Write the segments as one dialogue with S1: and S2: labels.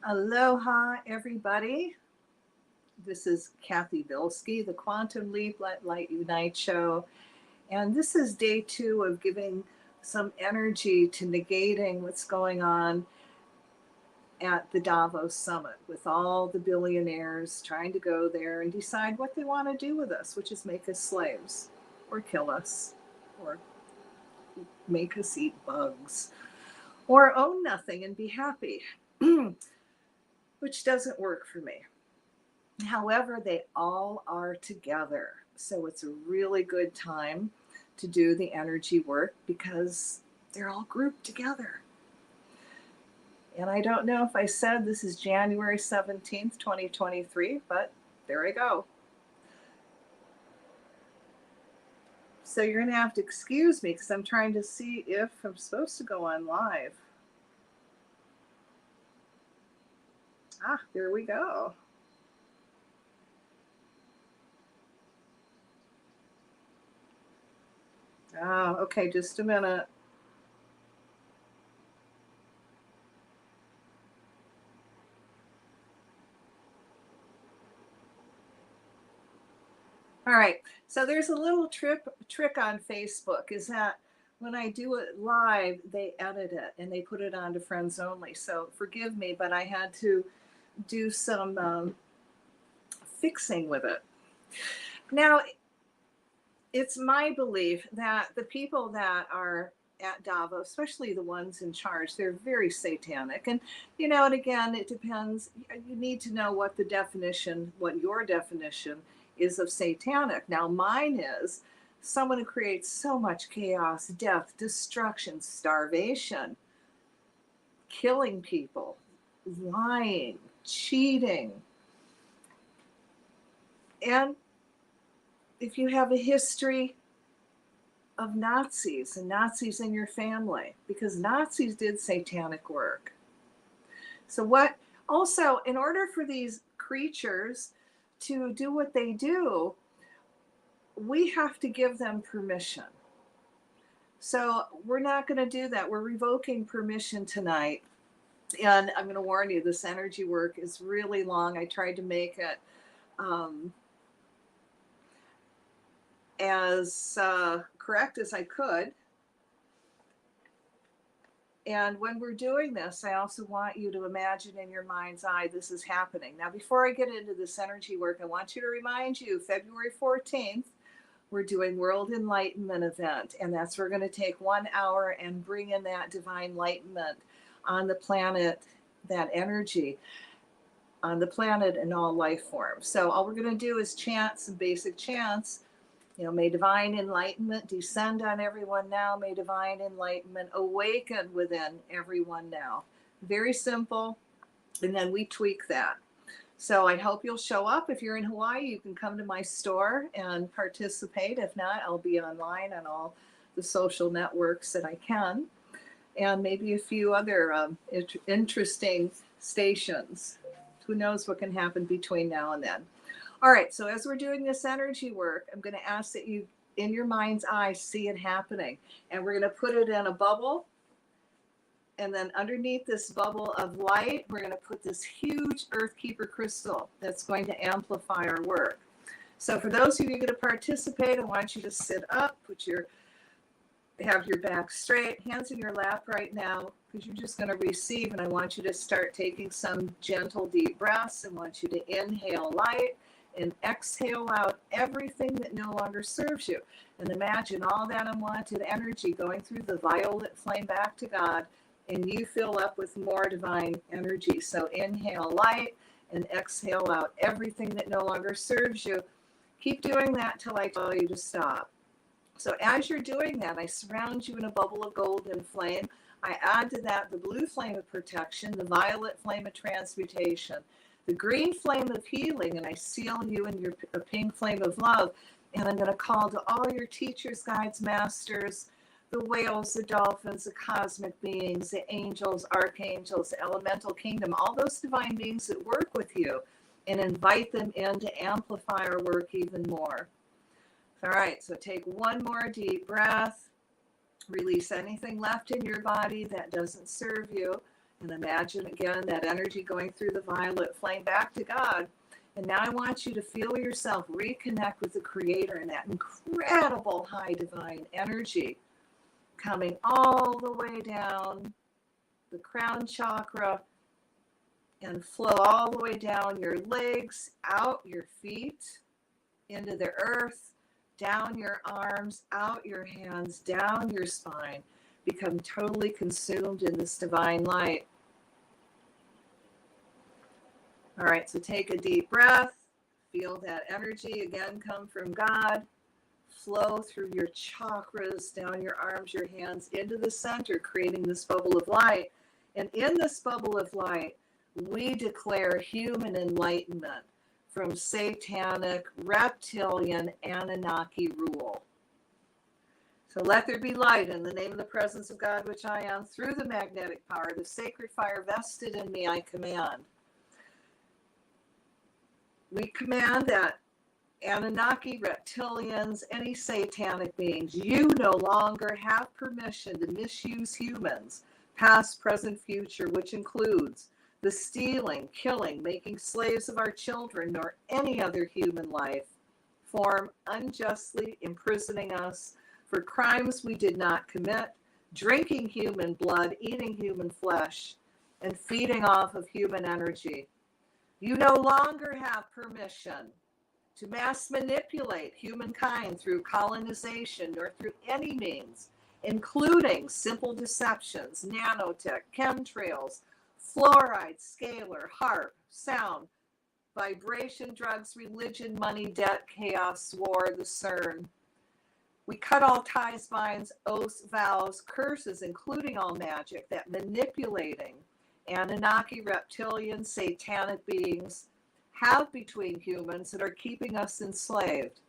S1: Aloha, everybody. This is Cathy Bilsky, the Quantum Leap Let Light Unite show. And this is day 2 of giving some energy to negating what's going on at the Davos summit with all the billionaires trying to go there and decide what they want to do with us, which is make us slaves or kill us or make us eat bugs or own nothing and be happy, which doesn't work for me. However, they all are together. So it's a really good time to do the energy work because they're all grouped together. And I don't know if I said this is January 17th, 2023, but there I go. So you're going to have to excuse me because I'm trying to see if I'm supposed to go on live. There we go. Okay, just a minute. All right, so there's a little trick on Facebook is that when I do it live, they edit it and they put it on to friends only. So forgive me, but I had to do some fixing with it. Now, it's my belief that the people that are at Davos, especially the ones in charge, they're very satanic. And, and again, it depends. You need to know what your definition is of satanic. Now, mine is someone who creates so much chaos, death, destruction, starvation, killing people, lying, cheating. And if you have a history of Nazis and Nazis in your family, because Nazis did satanic work. So also, in order for these creatures to do what they do, we have to give them permission. So we're not going to do that. We're revoking permission tonight. And I'm going to warn you, this energy work is really long. I tried to make it as correct as I could. And when we're doing this, I also want you to imagine in your mind's eye this is happening. Now, before I get into this energy work, I want you to remind you, February 14th, we're doing World Enlightenment event. And that's we're going to take 1 hour and bring in that divine enlightenment on the planet, that energy on the planet and all life forms. So all we're going to do is chant some basic chants. May divine enlightenment descend on everyone now. May divine enlightenment awaken within everyone now. Very simple. And then we tweak that. So I hope you'll show up. If you're in Hawaii, you can come to my store and participate. If not, I'll be online on all the social networks that I can. And maybe a few other interesting stations. Who knows what can happen between now and then. All right, so as we're doing this energy work, I'm going to ask that you, in your mind's eye, see it happening. And we're going to put it in a bubble. And then underneath this bubble of light, we're going to put this huge Earth Keeper crystal that's going to amplify our work. So for those of you going to participate, I want you to sit up, have your back straight, hands in your lap right now, because you're just going to receive. And I want you to start taking some gentle, deep breaths. I want you to inhale light and exhale out everything that no longer serves you. And imagine all that unwanted energy going through the violet flame back to God, and you fill up with more divine energy. So inhale light and exhale out everything that no longer serves you. Keep doing that till I tell you to stop. So as you're doing that, I surround you in a bubble of golden flame. I add to that the blue flame of protection, the violet flame of transmutation, the green flame of healing, and I seal you in your pink flame of love. And I'm going to call to all your teachers, guides, masters, the whales, the dolphins, the cosmic beings, the angels, archangels, the elemental kingdom, all those divine beings that work with you, and invite them in to amplify our work even more. All right, so take one more deep breath. Release anything left in your body that doesn't serve you. And imagine again that energy going through the violet flame back to God. And now I want you to feel yourself reconnect with the Creator and that incredible high divine energy coming all the way down the crown chakra and flow all the way down your legs, out your feet, into the earth, down your arms, out your hands, down your spine. Become totally consumed in this divine light. All right, so take a deep breath. Feel that energy again come from God. Flow through your chakras, down your arms, your hands, into the center, creating this bubble of light. And in this bubble of light, we declare human enlightenment from satanic, reptilian, Anunnaki rule. So let there be light in the name of the presence of God, which I am, through the magnetic power, the sacred fire vested in me, I command. We command that Anunnaki, reptilians, any satanic beings, you no longer have permission to misuse humans, past, present, future, which includes the stealing, killing, making slaves of our children, nor any other human life form, unjustly imprisoning us for crimes we did not commit, drinking human blood, eating human flesh, and feeding off of human energy. You no longer have permission to mass manipulate humankind through colonization or through any means, including simple deceptions, nanotech, chemtrails, fluoride, scalar, HARP, sound, vibration, drugs, religion, money, debt, chaos, war, the CERN. We cut all ties, binds, oaths, vows, curses, including all magic that manipulating Anunnaki, reptilian, satanic beings have between humans that are keeping us enslaved.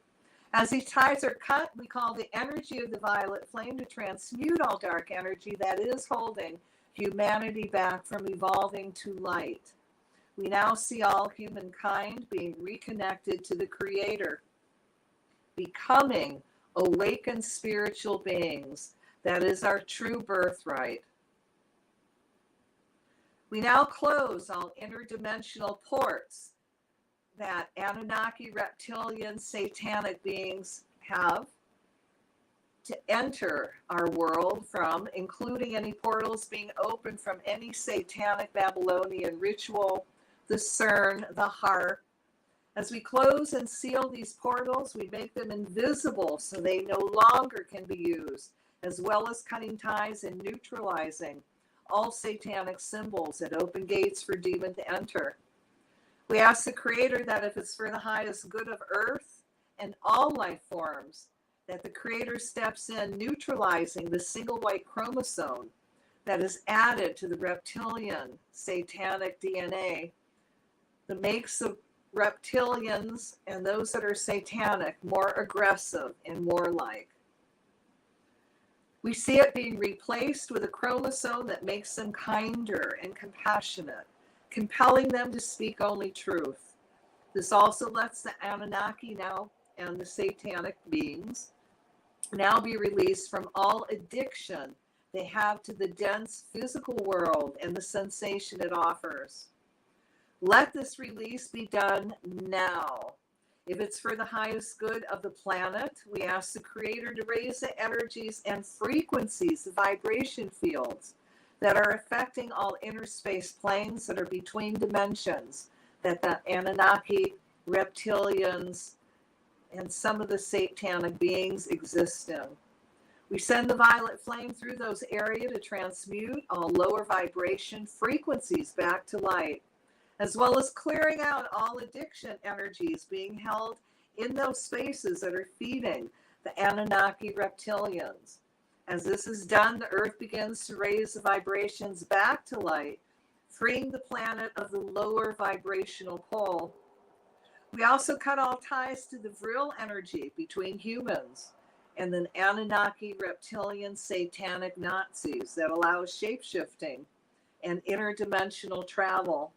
S1: As these ties are cut, we call the energy of the violet flame to transmute all dark energy that is holding humanity back from evolving to light. We now see all humankind being reconnected to the Creator, becoming awakened spiritual beings. That is our true birthright. We now close all interdimensional ports that Anunnaki, reptilian, satanic beings have to enter our world from, including any portals being opened from any satanic Babylonian ritual, the CERN, the HARP. As we close and seal these portals, we make them invisible so they no longer can be used, as well as cutting ties and neutralizing all satanic symbols that open gates for demon to enter. We ask the Creator that if it's for the highest good of Earth and all life forms, that the Creator steps in, neutralizing the single white chromosome that is added to the reptilian satanic DNA that makes the reptilians and those that are satanic more aggressive and warlike. We see it being replaced with a chromosome that makes them kinder and compassionate, compelling them to speak only truth. This also lets the Anunnaki now and the satanic beings now be released from all addiction they have to the dense physical world and the sensation it offers. Let this release be done now. If it's for the highest good of the planet, we ask the Creator to raise the energies and frequencies, the vibration fields that are affecting all inner space planes that are between dimensions, that the Anunnaki, reptilians, and some of the satanic beings exist in. We send the violet flame through those areas to transmute all lower vibration frequencies back to light, as well as clearing out all addiction energies being held in those spaces that are feeding the Anunnaki reptilians. As this is done, the earth begins to raise the vibrations back to light, freeing the planet of the lower vibrational pull. We also cut all ties to the vril energy between humans and the Anunnaki, reptilian, satanic Nazis that allows shape-shifting and interdimensional travel.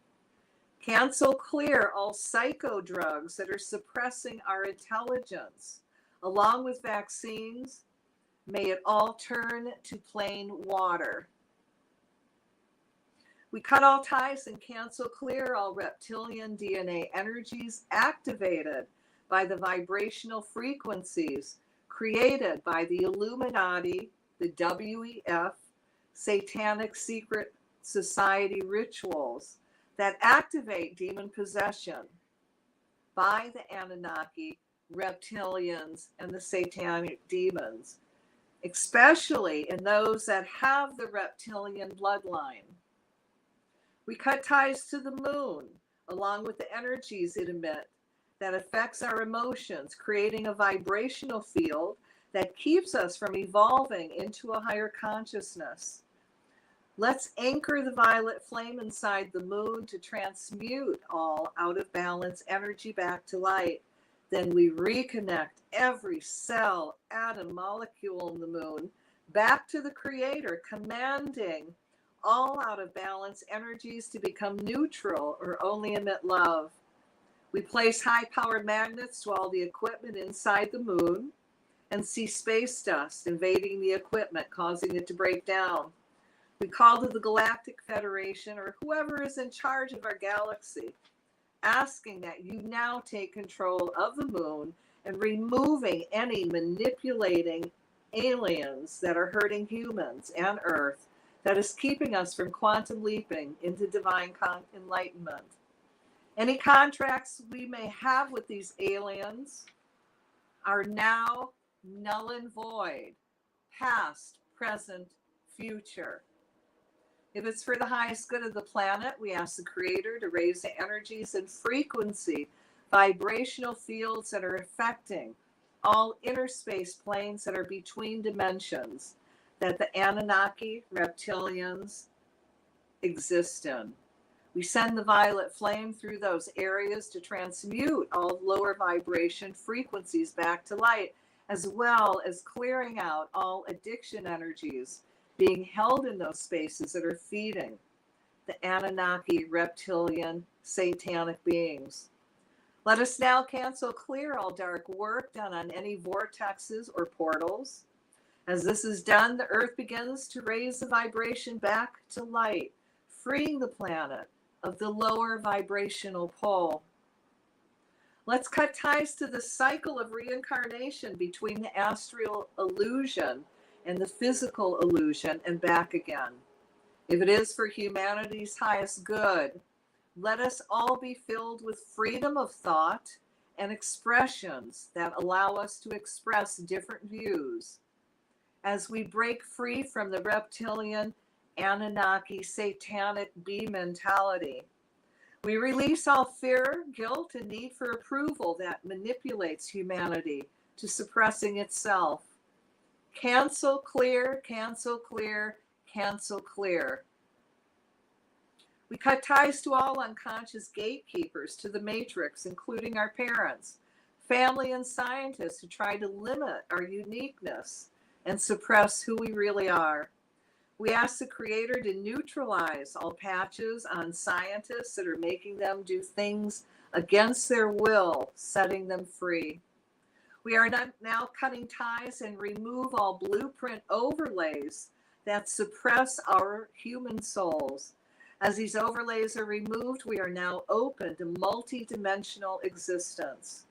S1: Cancel clear all psycho drugs that are suppressing our intelligence, along with vaccines. May it all turn to plain water. We cut all ties and cancel clear all reptilian DNA energies activated by the vibrational frequencies created by the Illuminati, the WEF, Satanic Secret Society rituals that activate demon possession by the Anunnaki, reptilians, and the satanic demons, especially in those that have the reptilian bloodline. We cut ties to the moon, along with the energies it emits that affects our emotions, creating a vibrational field that keeps us from evolving into a higher consciousness. Let's anchor the violet flame inside the moon to transmute all out of balance energy back to light. Then we reconnect every cell, atom, molecule in the moon back to the Creator, commanding all out of balance energies to become neutral or only emit love. We place high-powered magnets to all the equipment inside the moon and see space dust invading the equipment, causing it to break down. We call to the Galactic Federation or whoever is in charge of our galaxy, asking that you now take control of the moon and removing any manipulating aliens that are hurting humans and Earth, that is keeping us from quantum leaping into divine enlightenment. Any contracts we may have with these aliens are now null and void, past, present, future. If it's for the highest good of the planet, we ask the Creator to raise the energies and frequency, vibrational fields that are affecting all inner space planes that are between dimensions that the Anunnaki, reptilians exist in. We send the violet flame through those areas to transmute all lower vibration frequencies back to light, as well as clearing out all addiction energies being held in those spaces that are feeding the Anunnaki, reptilian, satanic beings. Let us now cancel clear all dark work done on any vortexes or portals. As this is done, the earth begins to raise the vibration back to light, freeing the planet of the lower vibrational pole. Let's cut ties to the cycle of reincarnation between the astral illusion and the physical illusion and back again. If it is for humanity's highest good, let us all be filled with freedom of thought and expressions that allow us to express different views. As we break free from the reptilian, Anunnaki, satanic bee mentality, we release all fear, guilt, and need for approval that manipulates humanity to suppressing itself. Cancel, clear, cancel, clear, cancel, clear. We cut ties to all unconscious gatekeepers to the matrix, including our parents, family, and scientists who try to limit our uniqueness and suppress who we really are. We ask the Creator to neutralize all patches on scientists that are making them do things against their will, setting them free. We are now cutting ties and remove all blueprint overlays that suppress our human souls. As these overlays are removed, we are now open to multi-dimensional existence.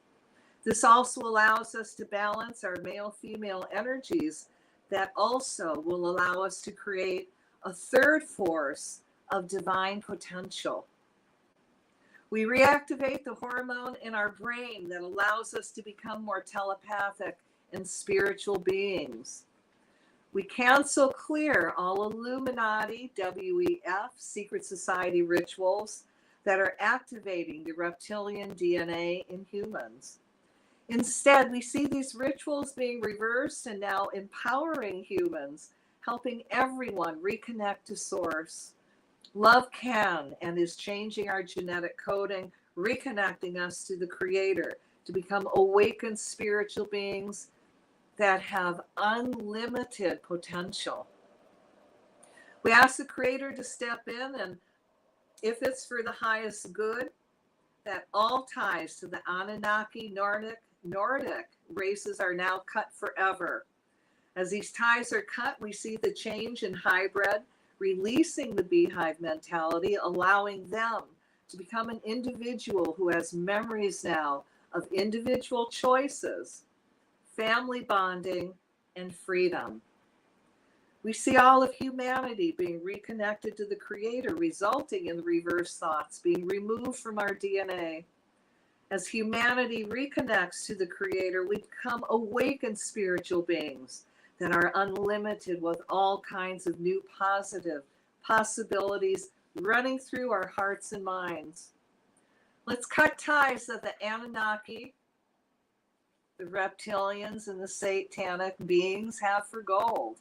S1: This also allows us to balance our male-female energies that also will allow us to create a third force of divine potential. We reactivate the hormone in our brain that allows us to become more telepathic and spiritual beings. We cancel clear all Illuminati, WEF, secret society rituals that are activating the reptilian DNA in humans. Instead, we see these rituals being reversed and now empowering humans, helping everyone reconnect to source. Love can and is changing our genetic coding, reconnecting us to the Creator to become awakened spiritual beings that have unlimited potential. We ask the Creator to step in, and if it's for the highest good, that all ties to the Anunnaki, Nordic races are now cut forever. As these ties are cut, we see the change in hybrid releasing the beehive mentality, allowing them to become an individual who has memories now of individual choices, family bonding, and freedom. We see all of humanity being reconnected to the Creator, resulting in the reverse thoughts being removed from our DNA. As humanity reconnects to the Creator, we become awakened spiritual beings that are unlimited with all kinds of new positive possibilities running through our hearts and minds. Let's cut ties that the Anunnaki, the reptilians, and the Satanic beings have for gold.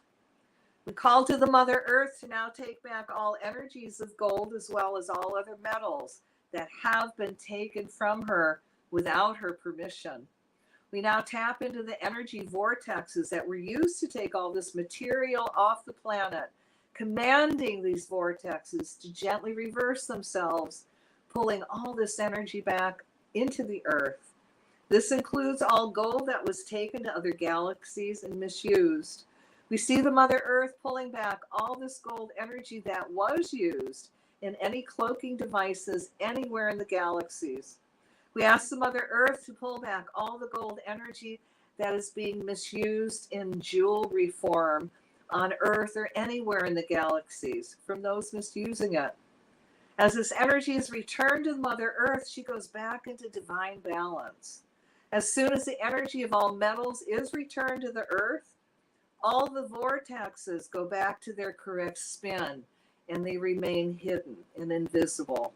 S1: We call to the Mother Earth to now take back all energies of gold as well as all other metals that have been taken from her without her permission. We now tap into the energy vortexes that were used to take all this material off the planet, commanding these vortexes to gently reverse themselves, pulling all this energy back into the earth. This includes all gold that was taken to other galaxies and misused. We see the Mother Earth pulling back all this gold energy that was used in any cloaking devices anywhere in the galaxies. We ask the Mother Earth to pull back all the gold energy that is being misused in jewelry form on Earth or anywhere in the galaxies from those misusing it. As this energy is returned to the Mother Earth, she goes back into divine balance. As soon as the energy of all metals is returned to the Earth, all the vortexes go back to their correct spin, and they remain hidden and invisible.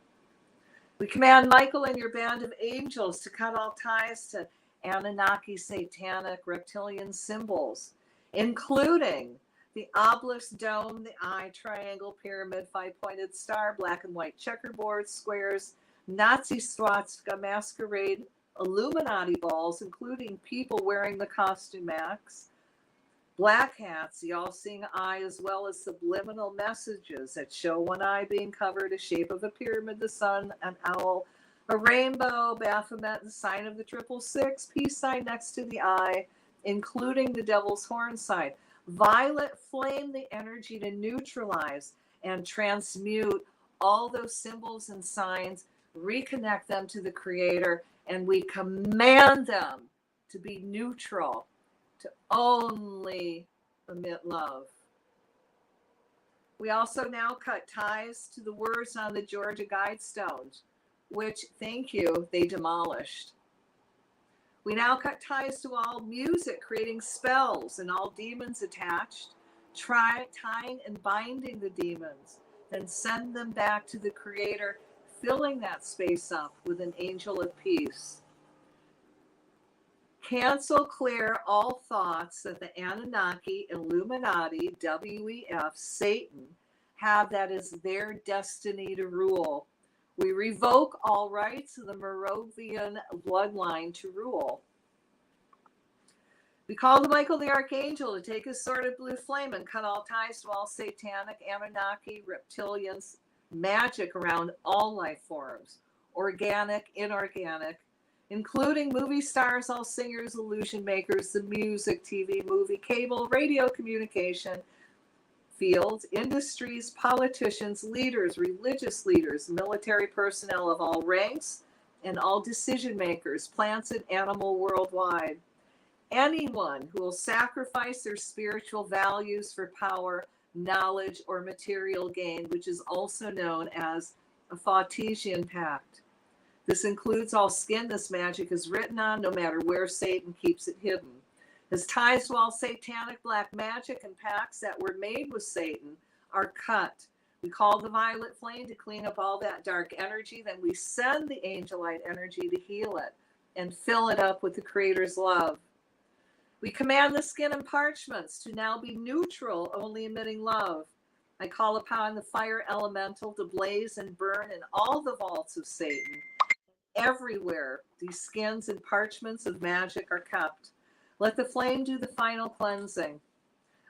S1: We command Michael and your band of angels to cut all ties to Anunnaki, Satanic, reptilian symbols, including the obelisk, dome, the eye, triangle, pyramid, five-pointed star, black and white checkerboard, squares, Nazi swastika, masquerade, Illuminati balls, including people wearing the costume masks, black hats, the all-seeing eye, as well as subliminal messages that show one eye being covered, a shape of a pyramid, the sun, an owl, a rainbow, Baphomet, the sign of the 666, peace sign next to the eye, including the devil's horn sign. Violet flame the energy to neutralize and transmute all those symbols and signs, reconnect them to the Creator, and we command them to be neutral, to only emit love. We also now cut ties to the words on the Georgia Guidestones, which, thank you, they demolished. We now cut ties to all music, creating spells and all demons attached, tying and binding the demons, then send them back to the Creator, filling that space up with an angel of peace. Cancel clear all thoughts that the Anunnaki, Illuminati, WEF, Satan have that is their destiny to rule. We revoke all rights of the Moravian bloodline to rule. We call to Michael the Archangel to take his sword of blue flame and cut all ties to all Satanic, Anunnaki, reptilians, magic around all life forms, organic, inorganic, including movie stars, all singers, illusion makers, the music, TV, movie, cable, radio, communication fields, industries, politicians, leaders, religious leaders, military personnel of all ranks, and all decision makers, plants and animal worldwide. Anyone who will sacrifice their spiritual values for power, knowledge, or material gain, which is also known as a Phautesian pact. This includes all skin this magic is written on, no matter where Satan keeps it hidden. His ties to all satanic black magic and pacts that were made with Satan are cut. We call the violet flame to clean up all that dark energy. Then we send the angelite energy to heal it and fill it up with the Creator's love. We command the skin and parchments to now be neutral, only emitting love. I call upon the fire elemental to blaze and burn in all the vaults of Satan. Everywhere these skins and parchments of magic are kept. Let the flame do the final cleansing.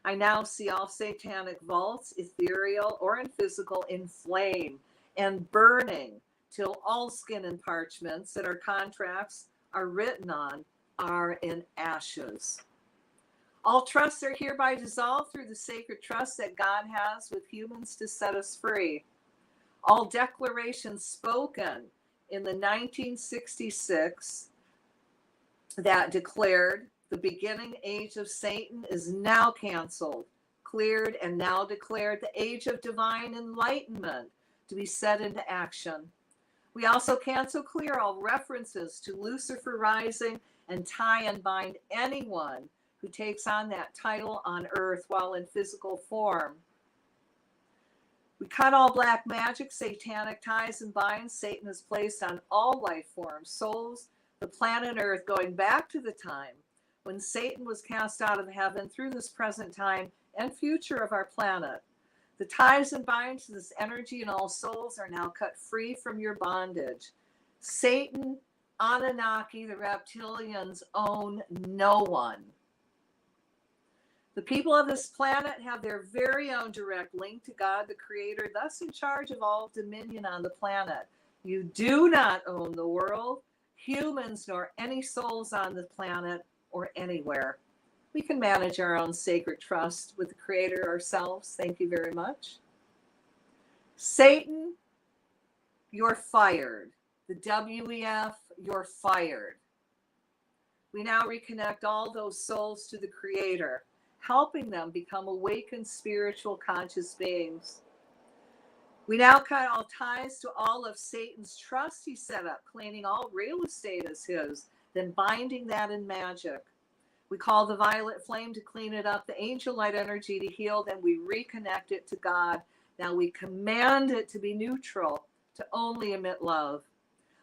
S1: I now see all satanic vaults, ethereal or in physical, in flame and burning till all skin and parchments that our contracts are written on are in ashes. All trusts are hereby dissolved through the sacred trust that God has with humans to set us free. All declarations spoken in the 1966 that declared the beginning age of Satan is now canceled, cleared, and now declared the age of divine enlightenment to be set into action. We also cancel clear all references to Lucifer rising and tie and bind anyone who takes on that title on earth while in physical form. We cut all black magic, satanic ties and binds Satan has placed on all life forms, souls, the planet Earth, going back to the time when Satan was cast out of heaven through this present time and future of our planet. The ties and binds to this energy and all souls are now cut free from your bondage. Satan, Anunnaki, the reptilians own no one. The people of this planet have their very own direct link to God, the Creator, thus in charge of all dominion on the planet. You do not own the world, humans, nor any souls on the planet or anywhere. We can manage our own sacred trust with the Creator ourselves. Thank you very much. Satan, you're fired. The WEF, you're fired. We now reconnect all those souls to the Creator, helping them become awakened spiritual conscious beings. We now cut all ties to all of Satan's trust he set up, claiming all real estate as his, then binding that in magic. We call the violet flame to clean it up, the angel light energy to heal, then we reconnect it to God. Now we command it to be neutral, to only emit love.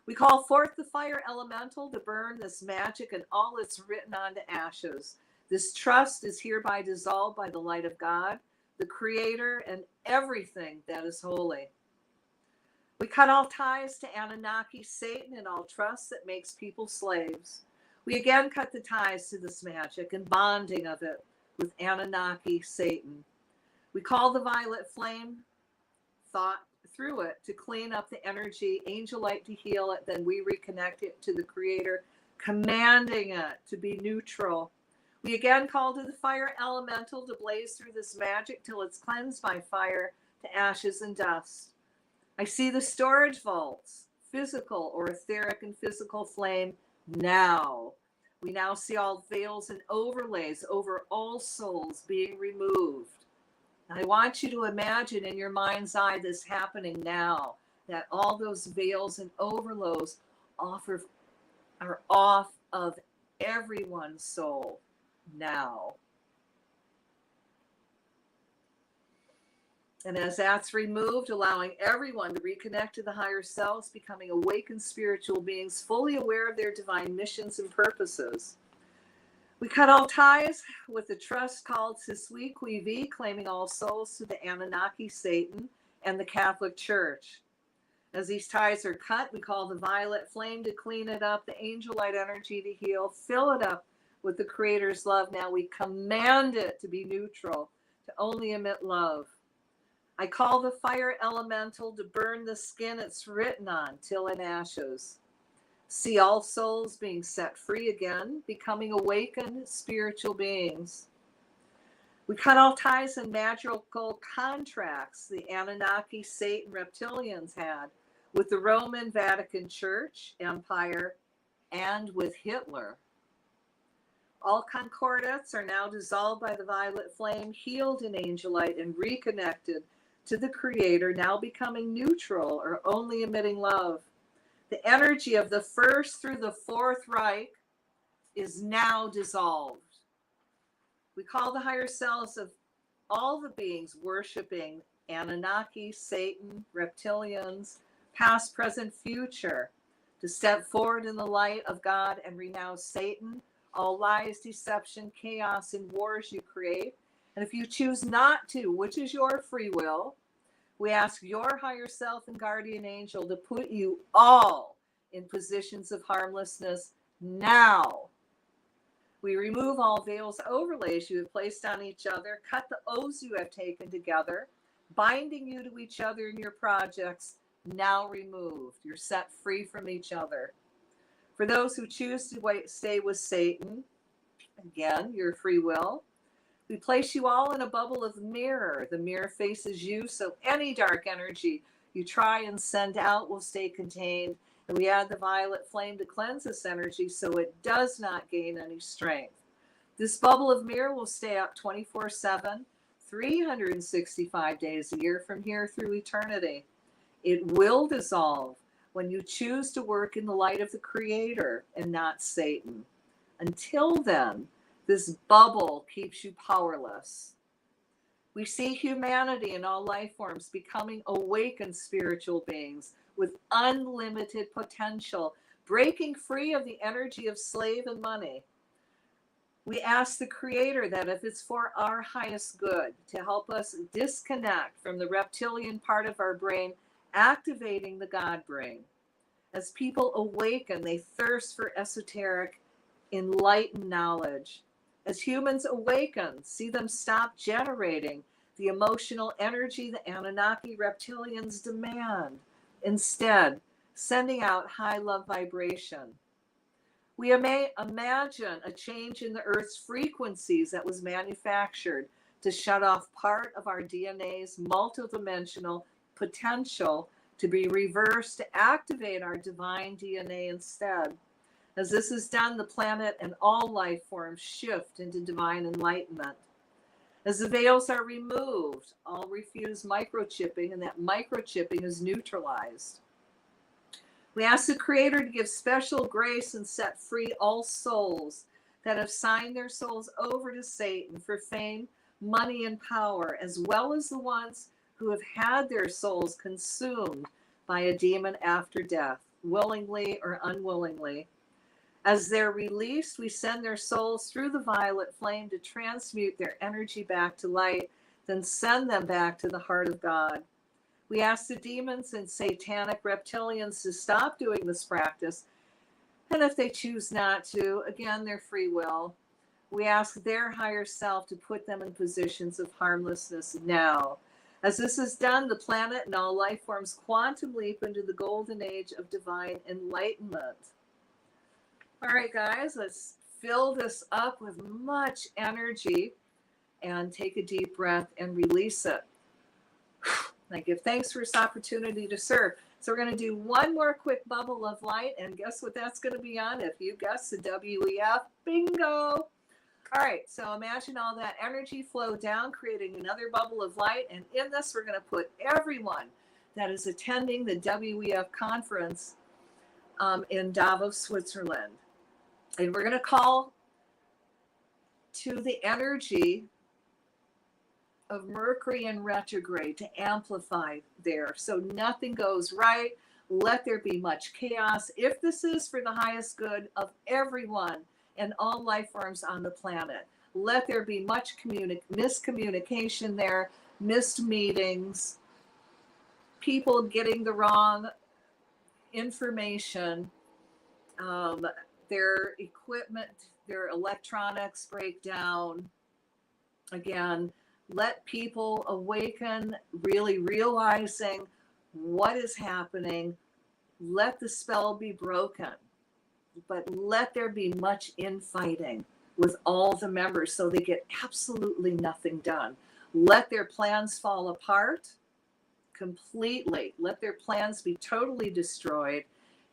S1: We call forth the fire elemental to burn this magic and all it's written onto ashes. This trust is hereby dissolved by the light of God, the Creator, and everything that is holy. We cut all ties to Anunnaki, Satan, and all trust that makes people slaves. We again cut the ties to this magic and bonding of it with Anunnaki, Satan. We call the violet flame thought through it to clean up the energy, angel light to heal it, then we reconnect it to the Creator, commanding it to be neutral. We again call to the fire elemental to blaze through this magic till it's cleansed by fire to ashes and dust. I see the storage vaults, physical or etheric and physical flame now. We now see all veils and overlays over all souls being removed. And I want you to imagine in your mind's eye this happening now, that all those veils and overlays are off of everyone's soul now. And as that's removed, allowing everyone to reconnect to the higher selves, becoming awakened spiritual beings, fully aware of their divine missions and purposes. We cut all ties with the trust called Sisui Quivi, claiming all souls to the Anunnaki, Satan, and the Catholic Church. As these ties are cut, we call the violet flame to clean it up, the angel light energy to heal, fill it up with the Creator's love. Now we command it to be neutral, to only emit love. I call the fire elemental to burn the skin it's written on till in ashes. See all souls being set free again, becoming awakened spiritual beings. We cut all ties and magical contracts the Anunnaki, Satan, reptilians had with the Roman Vatican Church, Empire, and with Hitler. All concordats are now dissolved by the violet flame, healed in angel light, and reconnected to the Creator, now becoming neutral or only emitting love. The energy of the First through the Fourth Reich is now dissolved. We call the higher selves of all the beings worshiping Anunnaki, Satan, reptilians, past, present, future, to step forward in the light of God and renounce Satan, all lies, deception, chaos, and wars you create. And if you choose not to, which is your free will, we ask your higher self and guardian angel to put you all in positions of harmlessness now. We remove all veils, overlays you have placed on each other, cut the oaths you have taken together, binding you to each other in your projects, now removed. You're set free from each other. For those who choose to stay with Satan, again, your free will, We place you all in a bubble of mirror. The mirror faces you, so any dark energy you try and send out will stay contained. And we add the violet flame to cleanse this energy so it does not gain any strength. This bubble of mirror will stay up 24/7, 365 days a year from here through eternity. It will dissolve when you choose to work in the light of the Creator and not Satan. Until then, this bubble keeps you powerless. We see humanity and all life forms becoming awakened spiritual beings with unlimited potential, breaking free of the energy of slave and money. We ask the Creator that if it's for our highest good, to help us disconnect from the reptilian part of our brain, activating the God brain. As people awaken, they thirst for esoteric, enlightened knowledge. As humans awaken, see them stop generating the emotional energy the Anunnaki reptilians demand, instead sending out high love vibration. We may imagine a change in the Earth's frequencies that was manufactured to shut off part of our DNA's multidimensional potential to be reversed to activate our divine DNA instead. As this is done, the planet and all life forms shift into divine enlightenment. As the veils are removed, all refuse microchipping, and that microchipping is neutralized. We ask the Creator to give special grace and set free all souls that have signed their souls over to Satan for fame, money, and power, as well as the ones who have had their souls consumed by a demon after death, willingly or unwillingly. As they're released, we send their souls through the violet flame to transmute their energy back to light, then send them back to the heart of God. We ask the demons and satanic reptilians to stop doing this practice, and if they choose not to, again, their free will. We ask their higher self to put them in positions of harmlessness now. As this is done, the planet and all life forms quantum leap into the golden age of divine enlightenment. All right, guys, let's fill this up with much energy and take a deep breath and release it. I give thanks for this opportunity to serve. So we're going to do one more quick bubble of light, and guess what that's going to be on? If you guess the WEF, bingo. All right, so imagine all that energy flow down, creating another bubble of light, and in this we're going to put everyone that is attending the WEF conference in Davos, Switzerland. And we're going to call to the energy of Mercury in retrograde to amplify there. So nothing goes right. Let there be much chaos. If this is for the highest good of everyone and all life forms on the planet, let there be much miscommunication there, missed meetings, people getting the wrong information, their equipment, their electronics break down. Again, let people awaken, really realizing what is happening. Let the spell be broken, but let there be much infighting with all the members so they get absolutely nothing done. Let their plans fall apart completely. Let their plans be totally destroyed.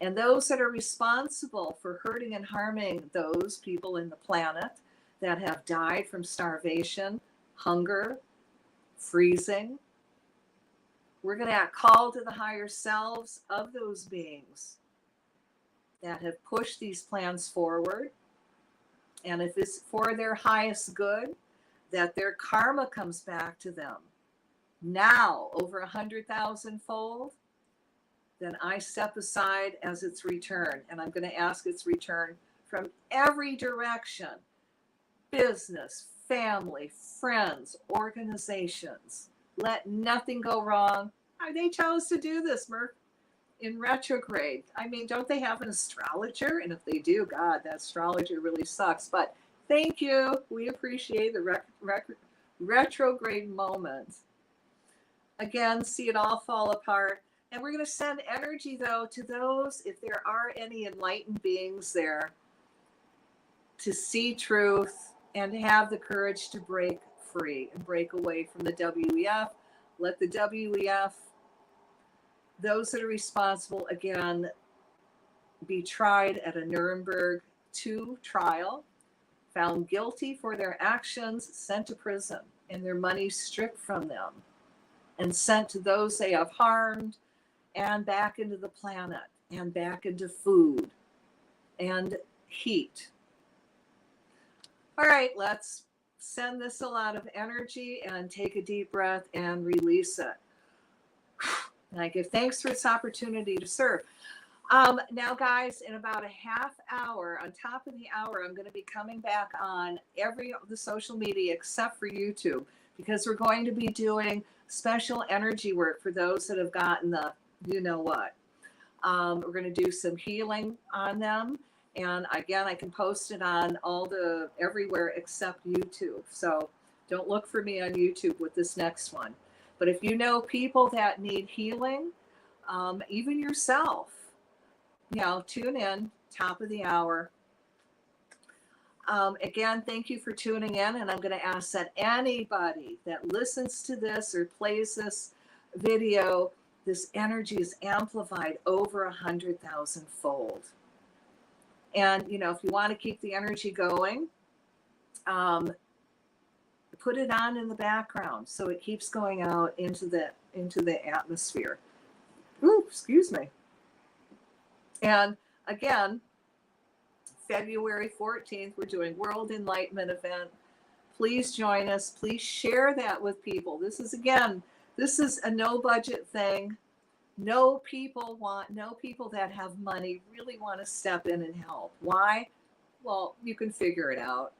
S1: And those that are responsible for hurting and harming those people in the planet that have died from starvation, hunger, freezing, we're going to call to the higher selves of those beings that have pushed these plans forward. And if it's for their highest good, that their karma comes back to them now over 100,000 fold, then I step aside as its return. And I'm going to ask its return from every direction: business, family, friends, organizations. Let nothing go wrong. They chose to do this, Merc, in retrograde. I mean, don't they have an astrologer? And if they do, God, that astrologer really sucks. But thank you. We appreciate the retrograde moment. Again, see it all fall apart. And we're going to send energy, though, to those, if there are any enlightened beings there, to see truth, and to have the courage to break free and break away from the WEF. Let the WEF, those that are responsible, again, be tried at a Nuremberg 2 trial, found guilty for their actions, sent to prison, and their money stripped from them and sent to those they have harmed, and back into the planet, and back into food and heat. All right, let's send this a lot of energy and take a deep breath and release it. And I give thanks for this opportunity to serve. Now, guys, in about a half hour, on top of the hour, I'm going to be coming back on the social media except for YouTube, because we're going to be doing special energy work for those that have gotten the you know what. We're going to do some healing on them. And again, I can post it on everywhere except YouTube. So don't look for me on YouTube with this next one. But if you know people that need healing, even yourself, tune in, top of the hour. Again, thank you for tuning in. And I'm going to ask that anybody that listens to this or plays this video, this energy is amplified over 100,000 fold. And, if you want to keep the energy going, put it on in the background so it keeps going out into the atmosphere. Ooh, excuse me. And again, February 14th, we're doing World Enlightenment event. Please join us. Please share that with people. This is a no budget thing. No people that have money really want to step in and help. Why? Well, you can figure it out.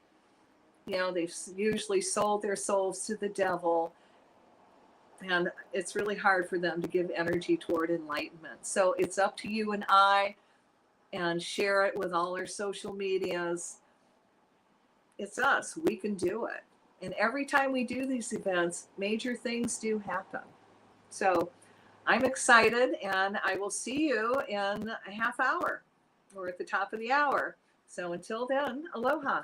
S1: They've usually sold their souls to the devil, and it's really hard for them to give energy toward enlightenment. So it's up to you and I, and share it with all our social medias. It's us. We can do it. And every time we do these events, major things do happen. So I'm excited, and I will see you in a half hour or at the top of the hour. So until then, aloha.